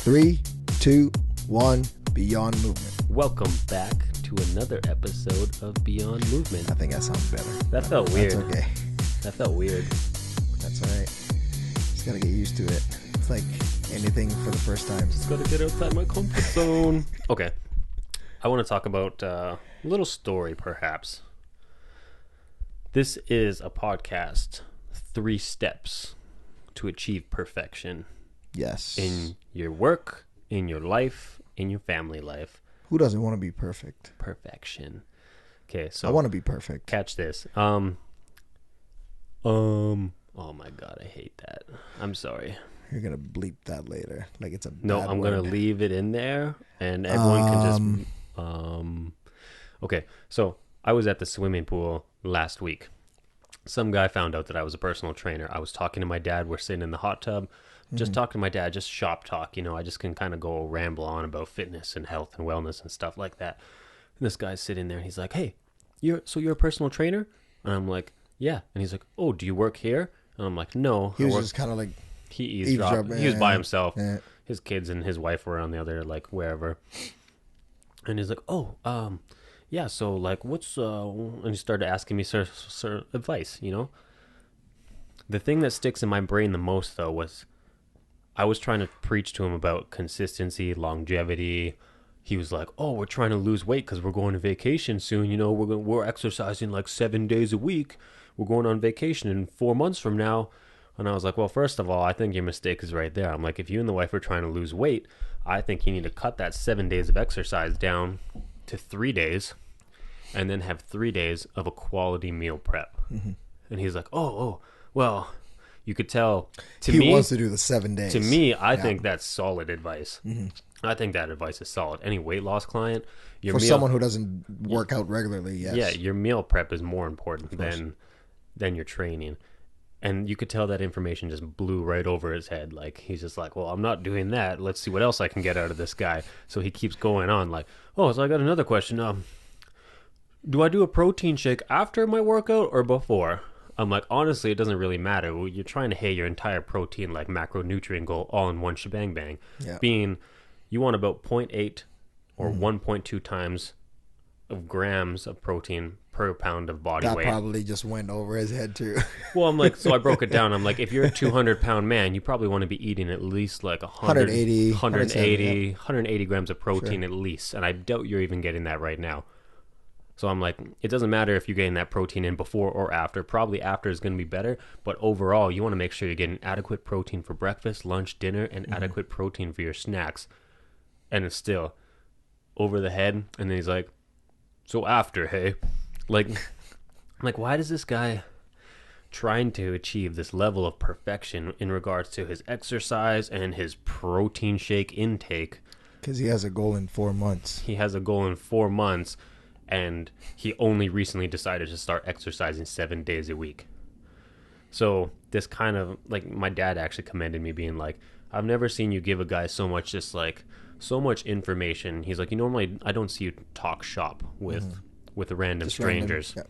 3, 2, 1, Beyond Movement. Welcome back to another episode of Beyond Movement. I think that sounds better. That felt weird. That's okay. That felt weird. That's all right. Just got to get used to it. It's like anything for the first time. Just got to get outside my comfort zone. Okay. I want to talk about a little story, perhaps. This is a podcast, 3 steps to achieve perfection. Yes. In your work, in your life, in your family life. Who doesn't want to be perfect? Perfection. Okay, so I want to be perfect. Catch this. Oh my God, I hate that. I'm sorry. You're gonna bleep that later, like it's a No, bad I'm word. gonna leave it in there, and everyone can just. Okay, so I was at the swimming pool last week. Some guy found out that I was a personal trainer. I was talking to my dad. We're sitting in the hot tub, just talking to my dad, just shop talk. You know, I just can kind of go ramble on about fitness and health and wellness and stuff like that. And this guy's sitting there, and he's like, "Hey, you're a personal trainer?" And I'm like, "Yeah." And he's like, "Oh, do you work here?" And I'm like, "No." He was just kind of like he eavesdropped. He was by himself. Yeah. His kids and his wife were on the other, like, wherever. And he's like, "Oh, yeah, so, like, what's, and he started asking me sort advice, you know? The thing that sticks in my brain the most, though, was I was trying to preach to him about consistency, longevity. He was like, "Oh, we're trying to lose weight because we're going on vacation soon, you know, we're exercising, like, 7 days a week. We're going on vacation in 4 months from now." And I was like, "Well, first of all, I think your mistake is right there." I'm like, if you and the wife are trying to lose weight, I think you need to cut that 7 days of exercise down to 3 days and then have 3 days of a quality meal prep. Mm-hmm. And he's like, oh, well, you could tell. He wants to do the 7 days. To me, I think that's solid advice. Mm-hmm. I think that advice is solid. Any weight loss client, someone who doesn't work out regularly, yes. Yeah, your meal prep is more important than your training. And you could tell that information just blew right over his head. Like, he's just like, "Well, I'm not doing that. Let's see what else I can get out of this guy." So he keeps going on like, "Oh, so I got another question. Do I do a protein shake after my workout or before?" I'm like, honestly, it doesn't really matter. You're trying to hit your entire protein, like, macronutrient goal all in one shebang bang. Yeah. Being, you want about 0.8 or 1.2 times of grams of protein per pound of body weight. That probably just went over his head too. Well, I'm like, so I broke it down. I'm like, if you're a 200-pound man, you probably want to be eating at least like 180 grams of protein at least. And I doubt you're even getting that right now. So I'm like, it doesn't matter if you're getting that protein in before or after. Probably after is going to be better. But overall, you want to make sure you're getting adequate protein for breakfast, lunch, dinner, and adequate protein for your snacks. And it's still over the head. And then he's like, "So after, hey?" Like, I'm like, why does this guy trying to achieve this level of perfection in regards to his exercise and his protein shake intake? Because he has a goal in 4 months. He has a goal in 4 months, and he only recently decided to start exercising 7 days a week. So this kind of, like, my dad actually commended me, being like, "I've never seen you give a guy so much information." He's like, normally I don't see you talk shop with random strangers. Yeah.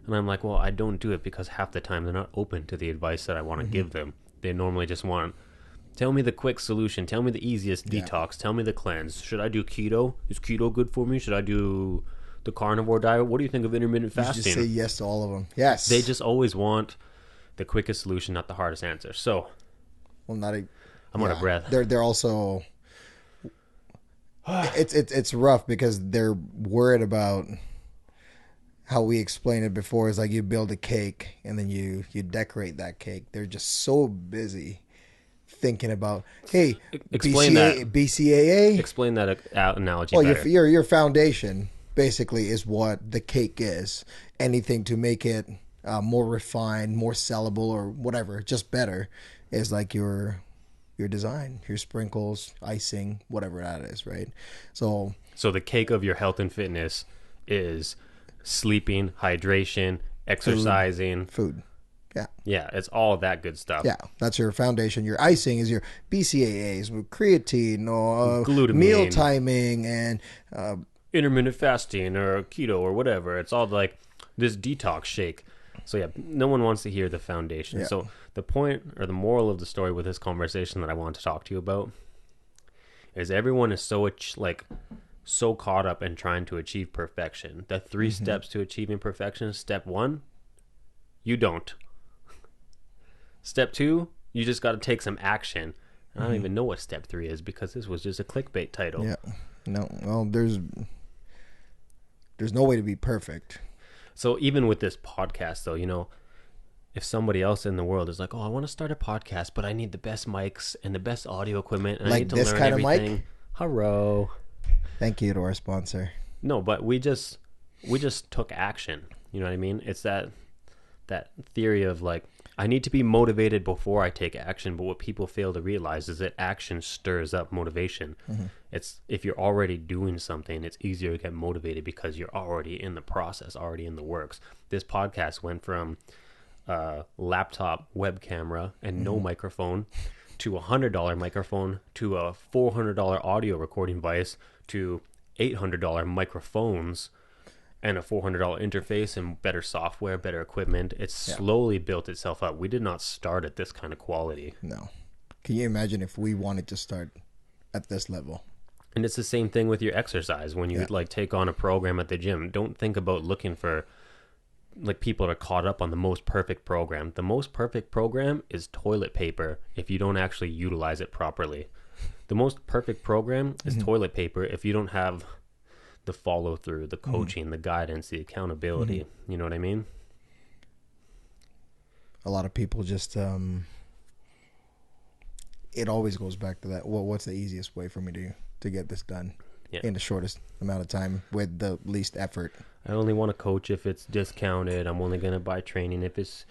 And I'm like, well, I don't do it because half the time they're not open to the advice that I want to give them. They normally just want, tell me the quick solution, tell me the easiest detox, tell me the cleanse. Should I do keto? Is keto good for me? Should I do the carnivore diet? What do you think of intermittent fasting? You just say yes to all of them. Yes. They just always want the quickest solution, not the hardest answer. So, I'm out of breath. They're also, it's rough because they're worried about how we explained it before. Is like you build a cake and then you decorate that cake. They're just so busy thinking about, hey, explain that BCAA. Explain that analogy. Well, better. your foundation basically is what the cake is. Anything to make it more refined, more sellable, or whatever, just better, is like your design, your sprinkles, icing, whatever that is, right? So the cake of your health and fitness is sleeping, hydration, exercising, food. Yeah, it's all that good stuff. Yeah, that's your foundation. Your icing is your BCAAs, creatine, or glutamine, meal timing, and intermittent fasting or keto or whatever. It's all like this detox shake. So yeah, no one wants to hear the foundation. Yeah. So the point or the moral of the story with this conversation that I want to talk to you about is everyone is so so caught up in trying to achieve perfection. The 3 steps to achieving perfection. Step 1, you don't. Step 2, you just got to take some action. I don't even know what step 3 is because this was just a clickbait title. Yeah. No. Well, there's no way to be perfect. So even with this podcast, though, you know, if somebody else in the world is like, "Oh, I want to start a podcast, but I need the best mics and the best audio equipment, and I need to this learn kind of everything." mic? Hello. Thank you to our sponsor. No, but we just took action. You know what I mean? It's that theory of like, I need to be motivated before I take action. But what people fail to realize is that action stirs up motivation. It's if you're already doing something, it's easier to get motivated because you're already in the process, already in the works. This podcast went from laptop web camera and no microphone to $100 microphone to a $400 audio recording device to $800 microphones and a $400 interface and better software, better equipment. It's slowly built itself up. We did not start at this kind of quality. No. Can you imagine if we wanted to start at this level? And it's the same thing with your exercise. When you like take on a program at the gym, don't think about looking for like people are caught up on the most perfect program. The most perfect program is toilet paper if you don't actually utilize it properly. The most perfect program is toilet paper if you don't have the follow through, the coaching, the guidance, the accountability. You know what I mean? A lot of people just it always goes back to that. Well, what's the easiest way for me to get this done in the shortest amount of time with the least effort? I only want to coach if it's discounted. I'm only going to buy training if it's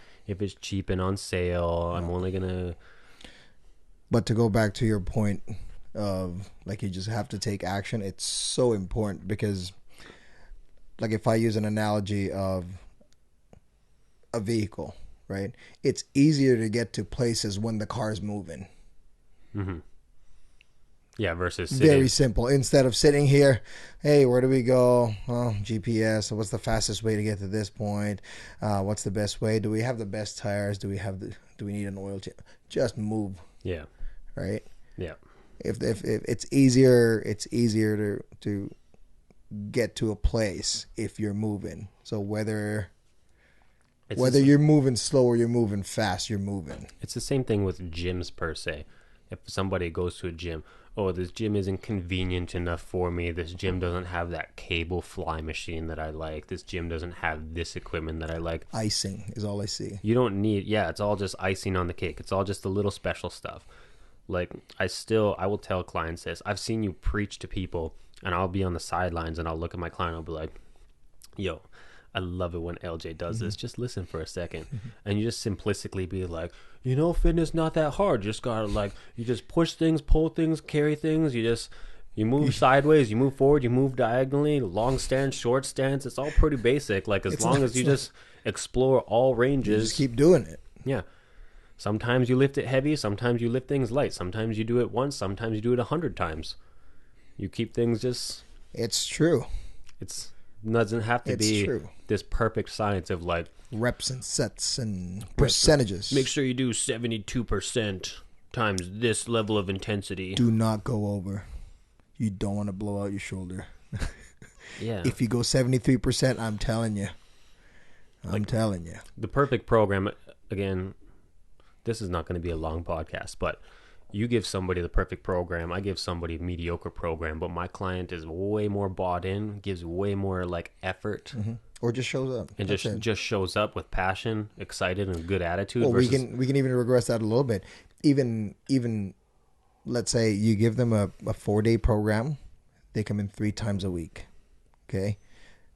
cheap and on sale. I'm only going to. But to go back to your point of like you just have to take action, it's so important because like if I use an analogy of a vehicle, right? It's easier to get to places when the car's moving. Yeah, versus sitting. Very simple. Instead of sitting here, hey, where do we go? Oh, GPS. So what's the fastest way to get to this point? What's the best way? Do we have the best tires? Do we need an oil change? Just move. Yeah. Right? Yeah. If it's easier to get to a place if you're moving. So whether you're moving slow or you're moving fast, you're moving. It's the same thing with gyms per se. If somebody goes to a gym, oh, this gym isn't convenient enough for me. This gym doesn't have that cable fly machine that I like. This gym doesn't have this equipment that I like. Icing is all I see. You don't need, it's all just icing on the cake. It's all just the little special stuff. Like, I will tell clients this. I've seen you preach to people, and I'll be on the sidelines, and I'll look at my client, and I'll be like, yo, I love it when Eljay does this. Just listen for a second. And you just simplistically be like, fitness not that hard. You just gotta you just push things, pull things, carry things. You move sideways, you move forward, you move diagonally, long stance, short stance. It's all pretty basic. Like as long as you just explore all ranges. You just keep doing it. Yeah. Sometimes you lift it heavy. Sometimes you lift things light. Sometimes you do it once. Sometimes you do it 100 times. You keep things just. It's true. It doesn't have to be this perfect science of like reps and sets and percentages. Make sure you do 72% times this level of intensity. Do not go over. You don't want to blow out your shoulder. Yeah. If you go 73%, I'm telling you. I'm telling you. The perfect program, again, this is not going to be a long podcast, but you give somebody the perfect program. I give somebody a mediocre program, but my client is way more bought in, gives way more like effort. Or just shows up. And just shows up with passion, excited, and good attitude. Well, we can even regress that a little bit. Even let's say you give them a 4-day program, they come in 3 times a week, okay?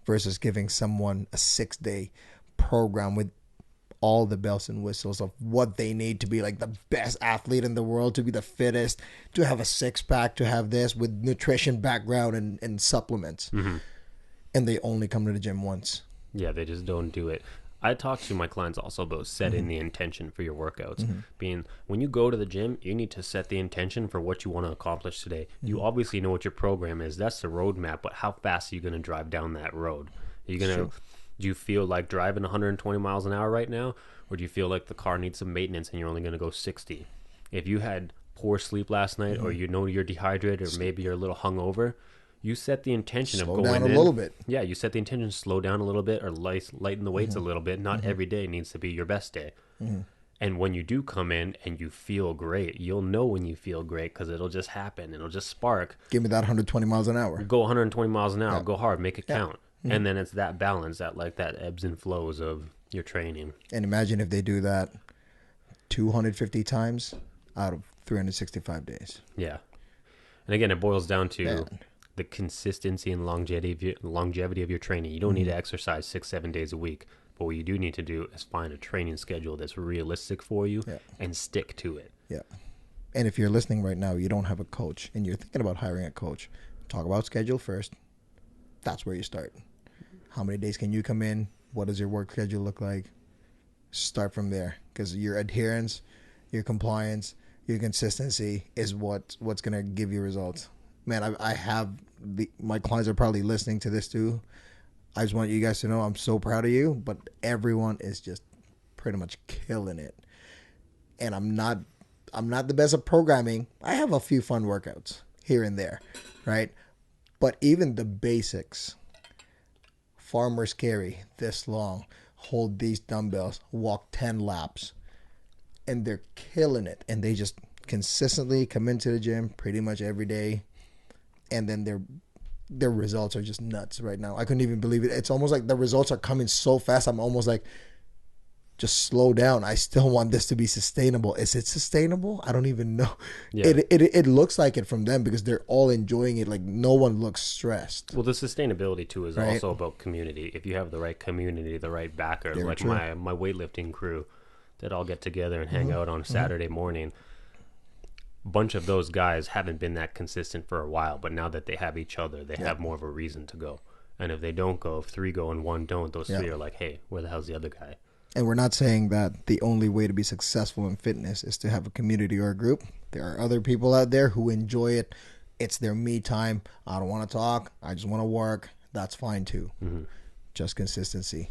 Versus giving someone a 6-day program with all the bells and whistles of what they need to be like the best athlete in the world, to be the fittest, to have a 6-pack, to have this with nutrition background and supplements. And they only come to the gym once. Yeah, they just don't do it. I talk to my clients also about setting the intention for your workouts. Being when you go to the gym, you need to set the intention for what you want to accomplish today. You obviously know what your program is. That's the roadmap, but how fast are you going to drive down that road? Are you going to... Do you feel like driving 120 miles an hour right now? Or do you feel like the car needs some maintenance and you're only going to go 60? If you had poor sleep last night, or you know you're dehydrated, or maybe you're a little hungover, you set the intention of Slow going down a in. little bit. Yeah, you set the intention to slow down a little bit or lighten the weights a little bit. Not every day needs to be your best day. And when you do come in and you feel great, you'll know when you feel great because it'll just happen. It'll just spark. Give me that 120 miles an hour. Go 120 miles an hour. Yeah. Go hard. Make it count. And then it's that balance, that ebbs and flows of your training. And imagine if they do that 250 times out of 365 days. Yeah. And again, it boils down to Man. the consistency and longevity of your training. You don't need to exercise 6-7 days a week. But what you do need to do is find a training schedule that's realistic for you and stick to it. Yeah. And if you're listening right now, you don't have a coach and you're thinking about hiring a coach, talk about schedule first. That's where you start. How many days can you come in? What does your work schedule look like? Start from there, because your adherence, your compliance, your consistency is what's going to give you results. Man, I have my clients are probably listening to this too. I just want you guys to know I'm so proud of you, but everyone is just pretty much killing it. And I'm not the best at programming. I have a few fun workouts here and there, right? But even the basics, farmer's carry this long, hold these dumbbells, walk 10 laps, and they're killing it. And they just consistently come into the gym pretty much every day, and then their results are just nuts right now. I couldn't even believe it. It's almost like the results are coming so fast. I'm almost like, just slow down. I still want this to be sustainable. Is it sustainable? I don't even know. Yeah. It looks like it from them because they're all enjoying it. Like no one looks stressed. Well, the sustainability too is Right. also about community. If you have the right community, the right backers, Very like true. my weightlifting crew that all get together and hang out on a Saturday morning. A bunch of those guys haven't been that consistent for a while, but now that they have each other, they have more of a reason to go. And if they don't go, if 3 go and 1 don't, those 3 are like, hey, where the hell's the other guy? And we're not saying that the only way to be successful in fitness is to have a community or a group. There are other people out there who enjoy it. It's their me time. I don't want to talk. I just want to work. That's fine too. Just consistency.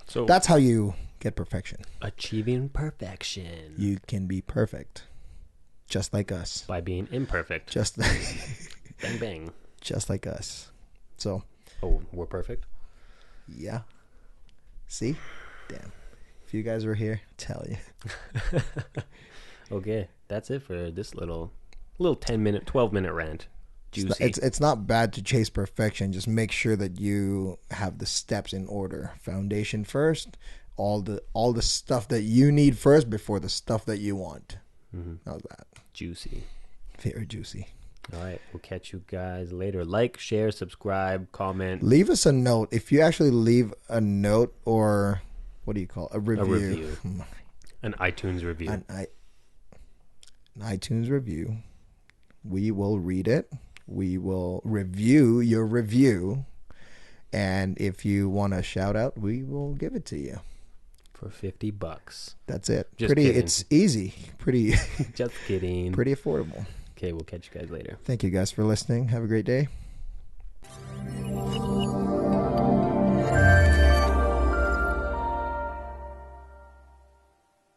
So That's how you get perfection. achieving perfection You can be perfect, just like us. by being imperfect. Just Bang, bang. just like us. So, Oh, we're perfect? yeah. See? Damn. If you guys were here, tell you. Okay, that's it for this little 10-minute, 12-minute rant. Juicy. It's not bad to chase perfection. Just make sure that you have the steps in order. Foundation first, all the stuff that you need first before the stuff that you want. How's that? Juicy. Very juicy. All right, we'll catch you guys later. Like, share, subscribe, comment. Leave us a note. If you actually leave a note or what do you call it? A review? A review. An iTunes review. An iTunes review. We will read it. We will review your review. And if you want a shout out, we will give it to you. For $50. That's it. Just kidding. It's easy. Pretty Just kidding. pretty affordable. Okay, we'll catch you guys later. Thank you guys for listening. Have a great day.